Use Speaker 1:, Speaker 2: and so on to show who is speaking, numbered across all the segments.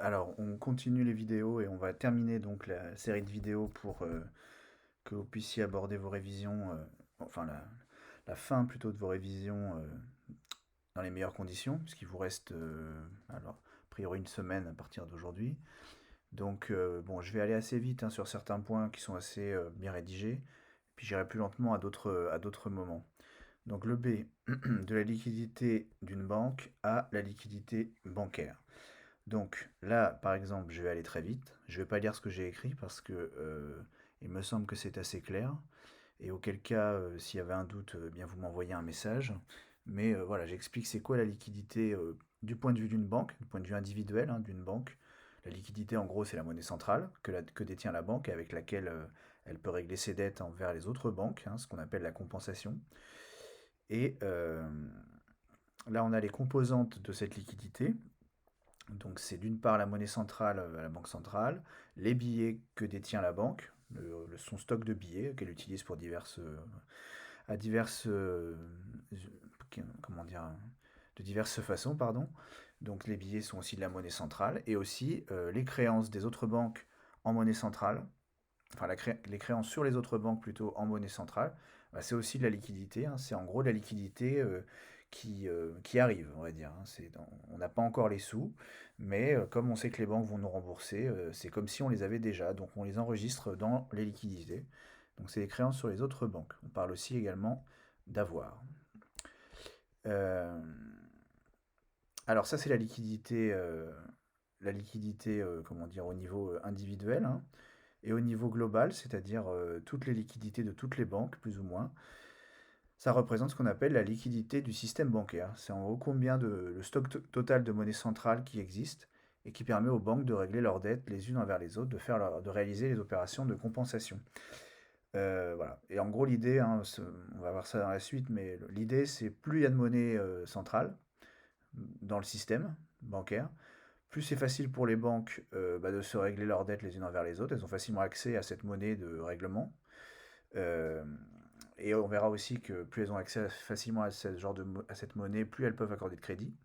Speaker 1: Alors, on continue les vidéos et on va terminer donc la série de vidéos pour que vous puissiez aborder vos révisions, enfin la fin plutôt de vos révisions dans les meilleures conditions, puisqu'il vous reste alors a priori une semaine à partir d'aujourd'hui. Donc bon, je vais aller assez vite hein, sur certains points qui sont assez bien rédigés, puis j'irai plus lentement à d'autres moments. Donc le B, de la liquidité d'une banque à la liquidité bancaire. Donc là, par exemple, je vais aller très vite. Je ne vais pas lire ce que j'ai écrit parce que il me semble que c'est assez clair. Et auquel cas, s'il y avait un doute, bien vous m'envoyez un message. Mais voilà, j'explique c'est quoi la liquidité du point de vue d'une banque, du point de vue individuel hein, d'une banque. La liquidité, en gros, c'est la monnaie centrale que détient la banque et avec laquelle elle peut régler ses dettes envers les autres banques, hein, ce qu'on appelle la compensation. Et là, on a les composantes de cette liquidité. Donc c'est d'une part la monnaie centrale à la banque centrale, les billets que détient la banque, son stock de billets qu'elle utilise pour à diverses, comment dire, de diverses façons, pardon. Donc les billets sont aussi de la monnaie centrale et aussi les créances des autres banques en monnaie centrale, enfin les créances sur les autres banques plutôt en monnaie centrale, bah, c'est aussi de la liquidité, hein. C'est en gros de la liquidité qui arrive, on va dire, hein. On n'a pas encore les sous, mais comme on sait que les banques vont nous rembourser, c'est comme si on les avait déjà, donc on les enregistre dans les liquidités. Donc c'est les créances sur les autres banques. On parle aussi également d'avoir. Euh, alors ça c'est la liquidité, comment dire, au niveau individuel, hein. Et au niveau global, c'est-à-dire toutes les liquidités de toutes les banques, plus ou moins, ça représente ce qu'on appelle la liquidité du système bancaire. C'est en gros combien le stock total de monnaie centrale qui existe et qui permet aux banques de régler leurs dettes les unes envers les autres, de réaliser les opérations de compensation. Voilà. Et en gros, l'idée, hein, on va voir ça dans la suite, mais l'idée, c'est plus il y a de monnaie centrale dans le système bancaire, plus c'est facile pour les banques de se régler leurs dettes les unes envers les autres. Elles ont facilement accès à cette monnaie de règlement. Euh, et on verra aussi que plus elles ont accès facilement à à cette monnaie, plus elles peuvent accorder de crédit.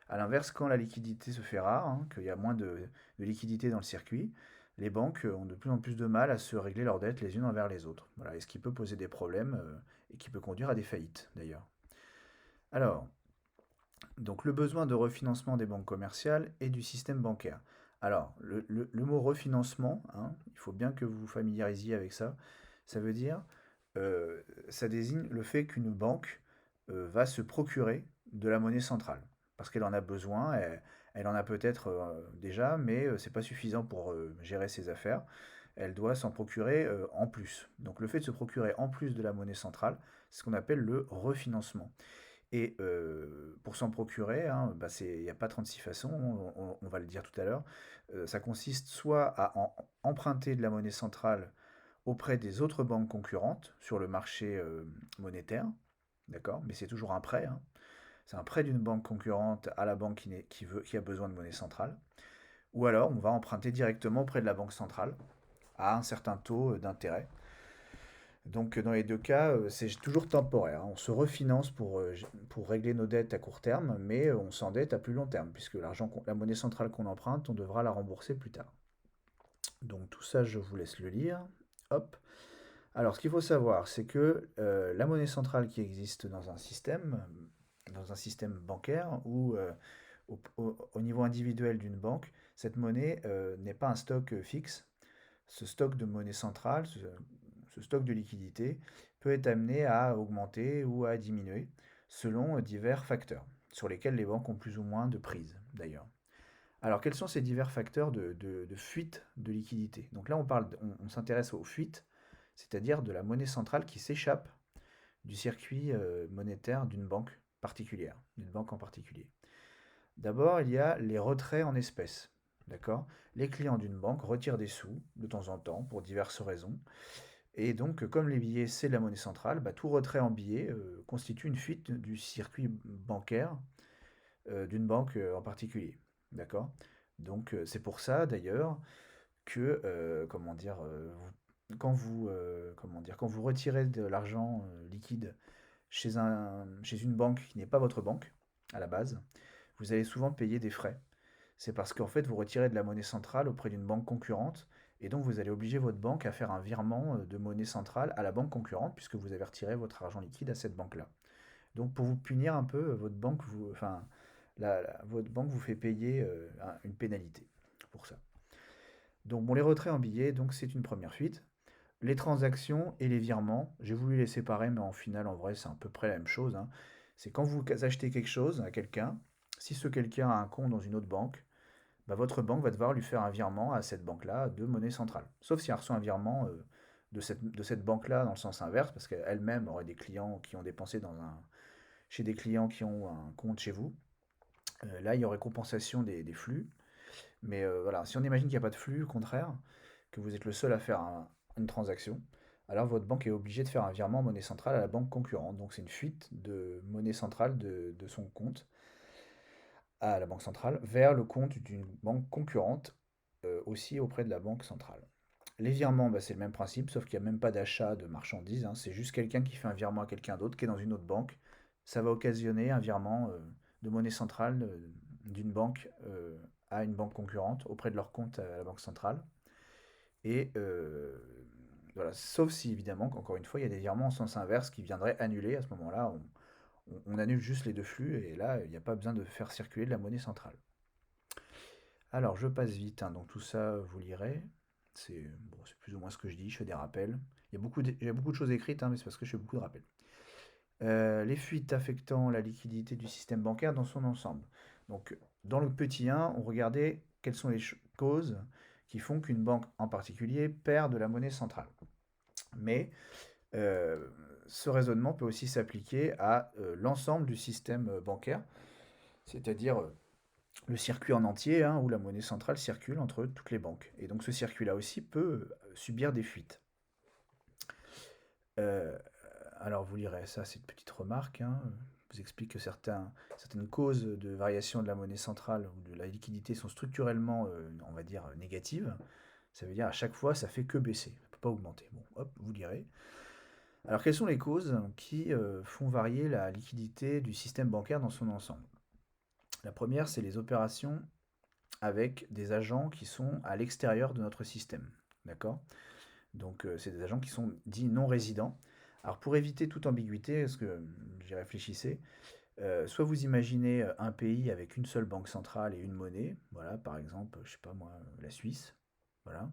Speaker 1: A l'inverse, quand la liquidité se fait rare, hein, qu'il y a moins de liquidité dans le circuit, les banques ont de plus en plus de mal à se régler leurs dettes les unes envers les autres. Voilà, et ce qui peut poser des problèmes et qui peut conduire à des faillites d'ailleurs. Alors, donc le besoin de refinancement des banques commerciales et du système bancaire. Alors, le mot refinancement, hein, il faut bien que vous vous familiarisiez avec ça. Ça veut dire, euh, ça désigne le fait qu'une banque va se procurer de la monnaie centrale. Parce qu'elle en a besoin, elle en a peut-être déjà, mais c'est pas suffisant pour gérer ses affaires. Elle doit s'en procurer en plus. Donc le fait de se procurer en plus de la monnaie centrale, c'est ce qu'on appelle le refinancement. Et pour s'en procurer, hein, bah, il n'y a pas 36 façons, on va le dire tout à l'heure. Ça consiste soit à emprunter de la monnaie centrale auprès des autres banques concurrentes sur le marché monétaire, d'accord? Mais c'est toujours un prêt, hein. C'est un prêt d'une banque concurrente à la banque qui a besoin de monnaie centrale. Ou alors, on va emprunter directement auprès de la banque centrale à un certain taux d'intérêt. Donc dans les deux cas, c'est toujours temporaire, hein. On se refinance pour régler nos dettes à court terme, mais on s'endette à plus long terme, puisque la monnaie centrale qu'on emprunte, on devra la rembourser plus tard. Donc tout ça, je vous laisse le lire. Hop. Alors ce qu'il faut savoir, c'est que la monnaie centrale qui existe dans un système bancaire ou au niveau individuel d'une banque, cette monnaie n'est pas un stock fixe. Ce stock de monnaie centrale, ce stock de liquidité peut être amené à augmenter ou à diminuer selon divers facteurs, sur lesquels les banques ont plus ou moins de prise d'ailleurs. Alors quels sont ces divers facteurs de fuite de liquidité? Donc là on s'intéresse aux fuites, c'est-à-dire de la monnaie centrale qui s'échappe du circuit monétaire d'une banque particulière, d'une banque en particulier. D'abord, il y a les retraits en espèces. D'accord? Les clients d'une banque retirent des sous de temps en temps pour diverses raisons. Et donc, comme les billets, c'est de la monnaie centrale, bah, tout retrait en billets constitue une fuite du circuit bancaire d'une banque en particulier. D'accord? Donc, c'est pour ça d'ailleurs que, comment dire, quand vous retirez de l'argent liquide chez une banque qui n'est pas votre banque à la base, vous allez souvent payer des frais. C'est parce qu'en fait, vous retirez de la monnaie centrale auprès d'une banque concurrente, et donc vous allez obliger votre banque à faire un virement de monnaie centrale à la banque concurrente, puisque vous avez retiré votre argent liquide à cette banque-là. Donc pour vous punir un peu, votre banque vous, enfin, votre banque vous fait payer une pénalité pour ça. Donc bon, les retraits en billets, donc c'est une première fuite. Les transactions et les virements, j'ai voulu les séparer, mais en final, en vrai, c'est à peu près la même chose, hein. C'est quand vous achetez quelque chose à quelqu'un, si ce quelqu'un a un compte dans une autre banque, bah, votre banque va devoir lui faire un virement à cette banque-là de monnaie centrale. Sauf si elle reçoit un virement de cette banque-là dans le sens inverse, parce qu'elle-même aurait des clients qui ont dépensé chez des clients qui ont un compte chez vous. Là, il y aurait compensation des flux. Mais voilà, si on imagine qu'il n'y a pas de flux, au contraire, que vous êtes le seul à faire une transaction, alors votre banque est obligée de faire un virement en monnaie centrale à la banque concurrente. Donc c'est une fuite de monnaie centrale de son compte à la banque centrale vers le compte d'une banque concurrente aussi auprès de la banque centrale. Les virements, bah, c'est le même principe, sauf qu'il n'y a même pas d'achat de marchandises, hein. C'est juste quelqu'un qui fait un virement à quelqu'un d'autre qui est dans une autre banque. Ça va occasionner un virement de monnaie centrale d'une banque à une banque concurrente auprès de leur compte à la banque centrale. Et voilà, sauf si évidemment, encore une fois, il y a des virements en sens inverse qui viendraient annuler. À ce moment-là, on annule juste les deux flux et là, il n'y a pas besoin de faire circuler de la monnaie centrale. Alors, je passe vite, hein, donc tout ça, vous lirez. C'est bon, c'est plus ou moins ce que je dis, je fais des rappels. Il y a beaucoup de choses écrites, hein, mais c'est parce que je fais beaucoup de rappels. Les fuites affectant la liquidité du système bancaire dans son ensemble. Donc, dans le petit 1, on regardait quelles sont les causes qui font qu'une banque en particulier perd de la monnaie centrale. Mais euh, ce raisonnement peut aussi s'appliquer à l'ensemble du système bancaire, c'est-à-dire le circuit en entier, hein, où la monnaie centrale circule entre toutes les banques. Et donc ce circuit-là aussi peut subir des fuites. Euh, alors vous lirez ça, c'est une petite remarque, hein. Je vous explique que certaines causes de variation de la monnaie centrale ou de la liquidité sont structurellement, on va dire, négatives. Ça veut dire à chaque fois, ça fait que baisser, ça ne peut pas augmenter. Bon, hop, vous lirez. Alors quelles sont les causes qui font varier la liquidité du système bancaire dans son ensemble? La première, c'est les opérations avec des agents qui sont à l'extérieur de notre système. D'accord? Donc c'est des agents qui sont dits non résidents. Alors pour éviter toute ambiguïté, parce que j'y réfléchissais, soit vous imaginez un pays avec une seule banque centrale et une monnaie, voilà, par exemple, je sais pas moi, la Suisse, voilà.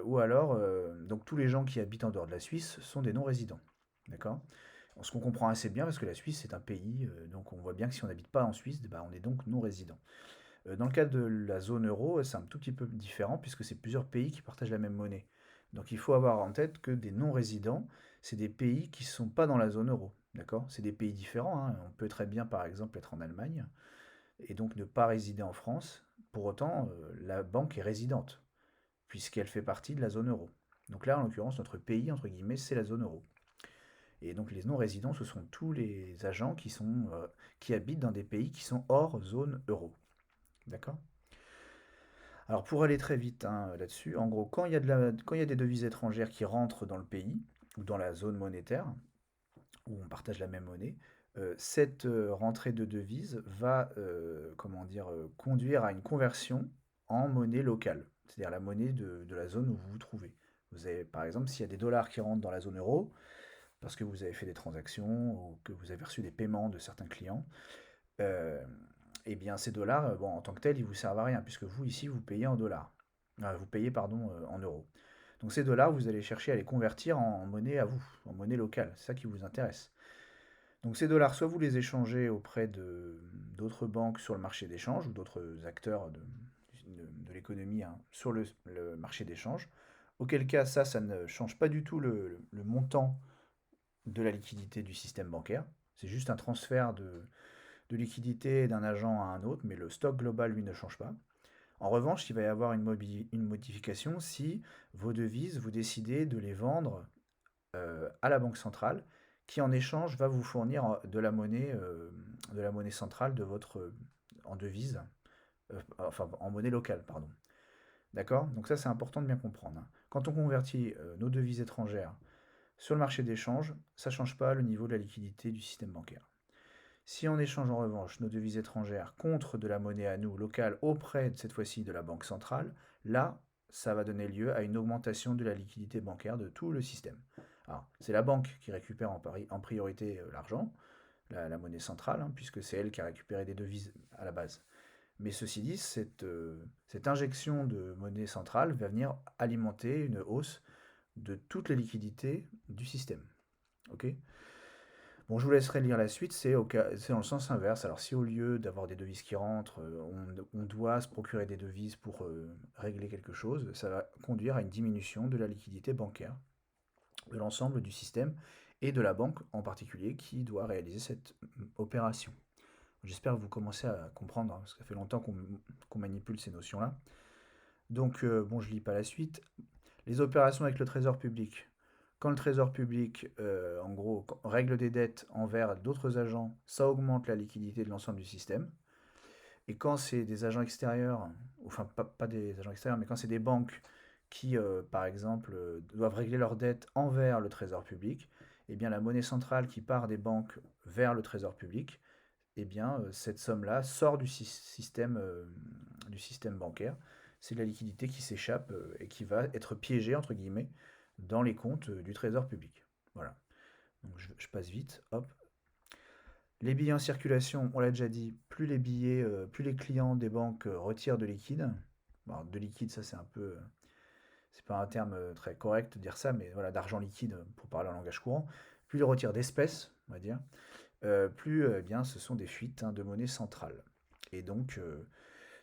Speaker 1: Ou alors, donc tous les gens qui habitent en dehors de la Suisse sont des non-résidents, d'accord? Ce qu'on comprend assez bien, parce que la Suisse c'est un pays, donc on voit bien que si on n'habite pas en Suisse, bah, on est donc non-résident. Dans le cas de la zone euro, c'est un tout petit peu différent puisque c'est plusieurs pays qui partagent la même monnaie. Donc il faut avoir en tête que des non-résidents, c'est des pays qui ne sont pas dans la zone euro. D'accord? C'est des pays différents, hein. On peut très bien, par exemple, être en Allemagne et donc ne pas résider en France. Pour autant, la banque est résidente puisqu'elle fait partie de la zone euro. Donc là, en l'occurrence, notre pays, entre guillemets, c'est la zone euro. Et donc les non-résidents, ce sont tous les agents qui habitent dans des pays qui sont hors zone euro. D'accord? Alors pour aller très vite, hein, là-dessus, en gros, quand il y a des devises étrangères qui rentrent dans le pays ou dans la zone monétaire, où on partage la même monnaie, cette rentrée de devises va comment dire, conduire à une conversion en monnaie locale, c'est-à-dire la monnaie de la zone où vous vous trouvez. Vous avez, par exemple, s'il y a des dollars qui rentrent dans la zone euro, parce que vous avez fait des transactions ou que vous avez reçu des paiements de certains clients, euh, eh bien, ces dollars, bon, en tant que tels, ils vous servent à rien, puisque vous, ici, vous payez en dollars. Vous payez, pardon, en euros. Donc ces dollars, vous allez chercher à les convertir en monnaie à vous, en monnaie locale. C'est ça qui vous intéresse. Donc ces dollars, soit vous les échangez auprès d'autres banques sur le marché d'échange ou d'autres acteurs de l'économie, hein, sur le marché d'échange. Auquel cas, ça ne change pas du tout le montant de la liquidité du système bancaire. C'est juste un transfert de liquidité d'un agent à un autre, mais le stock global, lui, ne change pas. En revanche, il va y avoir une modification si vos devises, vous décidez de les vendre à la banque centrale, qui en échange va vous fournir de la monnaie centrale en devise, enfin en monnaie locale, pardon. D'accord? Donc ça, c'est important de bien comprendre, hein. Quand on convertit nos devises étrangères sur le marché d'échange, ça ne change pas le niveau de la liquidité du système bancaire. Si on échange en revanche nos devises étrangères contre de la monnaie à nous locale auprès, cette fois-ci, de la banque centrale, là, ça va donner lieu à une augmentation de la liquidité bancaire de tout le système. Alors, c'est la banque qui récupère en priorité l'argent, la monnaie centrale, hein, puisque c'est elle qui a récupéré des devises à la base. Mais ceci dit, cette injection de monnaie centrale va venir alimenter une hausse de toutes les liquidités du système. Ok. Bon, je vous laisserai lire la suite, c'est dans le sens inverse. Alors si au lieu d'avoir des devises qui rentrent, on doit se procurer des devises pour régler quelque chose, ça va conduire à une diminution de la liquidité bancaire, de l'ensemble du système et de la banque en particulier qui doit réaliser cette opération. J'espère que vous commencez à comprendre, hein, parce que ça fait longtemps qu'on manipule ces notions-là. Donc, bon, je lis pas la suite. Les opérations avec le trésor public. Quand le trésor public, en gros, règle des dettes envers d'autres agents, ça augmente la liquidité de l'ensemble du système. Et quand c'est des agents extérieurs, enfin pas des agents extérieurs, mais quand c'est des banques qui, par exemple, doivent régler leurs dettes envers le trésor public, eh bien la monnaie centrale qui part des banques vers le trésor public, eh bien cette somme-là sort du système bancaire. C'est de la liquidité qui s'échappe et qui va être piégée, entre guillemets, dans les comptes du trésor public. Voilà. Donc je passe vite. Hop. Les billets en circulation, on l'a déjà dit, plus les clients des banques retirent de liquide. Bon, de liquide, ça c'est un peu, c'est pas un terme très correct de dire ça, mais voilà, d'argent liquide pour parler en langage courant. Plus ils retirent d'espèces, on va dire, plus eh bien ce sont des fuites, hein, de monnaie centrale. Et donc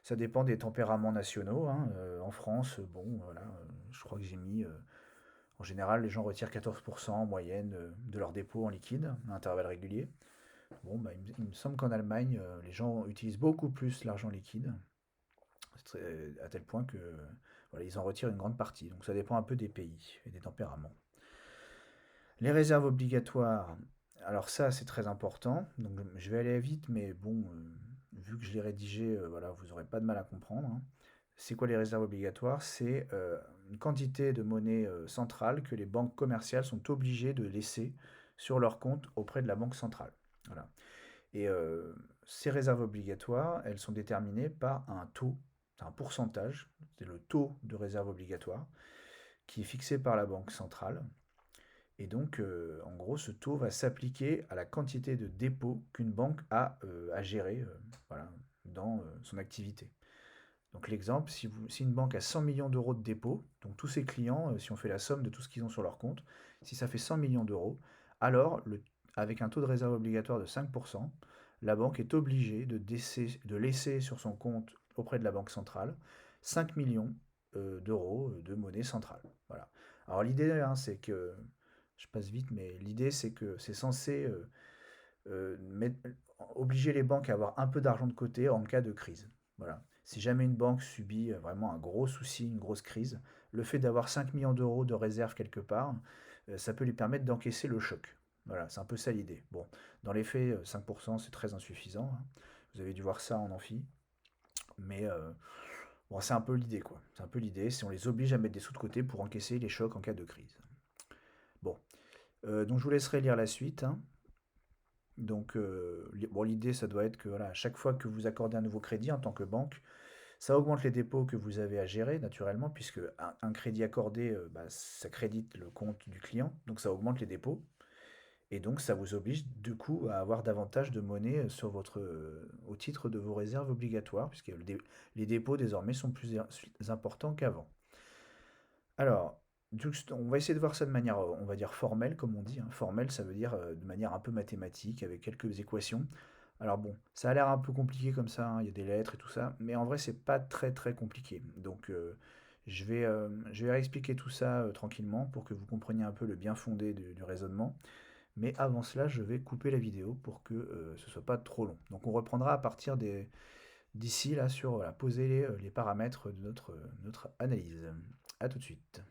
Speaker 1: ça dépend des tempéraments nationaux, hein. En France, bon, voilà, je crois que j'ai mis, en général, les gens retirent 14% en moyenne de leurs dépôts en liquide, à intervalles réguliers. Bon, bah, il me semble qu'en Allemagne, les gens utilisent beaucoup plus l'argent liquide, à tel point que voilà, ils en retirent une grande partie. Donc ça dépend un peu des pays et des tempéraments. Les réserves obligatoires, alors ça c'est très important. Donc je vais aller vite, mais bon, vu que je l'ai rédigé, voilà, vous n'aurez pas de mal à comprendre, hein. C'est quoi les réserves obligatoires? C'est une quantité de monnaie centrale que les banques commerciales sont obligées de laisser sur leur compte auprès de la banque centrale. Voilà. Et ces réserves obligatoires, elles sont déterminées par un taux, un pourcentage, c'est le taux de réserve obligatoire, qui est fixé par la banque centrale. Et donc, en gros, ce taux va s'appliquer à la quantité de dépôts qu'une banque a à gérer, voilà, dans son activité. Donc l'exemple, si une banque a 100 millions d'euros de dépôts, donc tous ses clients, si on fait la somme de tout ce qu'ils ont sur leur compte, si ça fait 100 millions d'euros, alors avec un taux de réserve obligatoire de 5%, la banque est obligée de laisser sur son compte auprès de la banque centrale 5 millions d'euros de monnaie centrale. Voilà. Alors l'idée, hein, c'est que, je passe vite, mais l'idée c'est que c'est censé obliger les banques à avoir un peu d'argent de côté en cas de crise. Voilà. Si jamais une banque subit vraiment un gros souci, une grosse crise, le fait d'avoir 5 millions d'euros de réserve quelque part, ça peut lui permettre d'encaisser le choc. Voilà, c'est un peu ça l'idée. Bon, dans les faits, 5% c'est très insuffisant, hein. Vous avez dû voir ça en amphi. Mais bon, c'est un peu l'idée, quoi. C'est un peu l'idée, si on les oblige à mettre des sous de côté pour encaisser les chocs en cas de crise. Bon, donc je vous laisserai lire la suite, hein. Donc, bon, l'idée, ça doit être que voilà, à chaque fois que vous accordez un nouveau crédit en tant que banque, ça augmente les dépôts que vous avez à gérer naturellement, puisque un crédit accordé, bah, ça crédite le compte du client, donc ça augmente les dépôts. Et donc, ça vous oblige du coup à avoir davantage de monnaie sur au titre de vos réserves obligatoires, puisque les dépôts désormais sont plus importants qu'avant. Alors, on va essayer de voir ça de manière, on va dire formelle, comme on dit, hein. Formelle, ça veut dire de manière un peu mathématique, avec quelques équations. Alors bon, ça a l'air un peu compliqué comme ça, hein, il y a des lettres et tout ça, mais en vrai, c'est pas très très compliqué. Donc, je vais réexpliquer tout ça tranquillement pour que vous compreniez un peu le bien fondé du raisonnement. Mais avant cela, je vais couper la vidéo pour que ce soit pas trop long. Donc, on reprendra à partir d'ici là sur voilà, poser les paramètres de notre analyse. A tout de suite.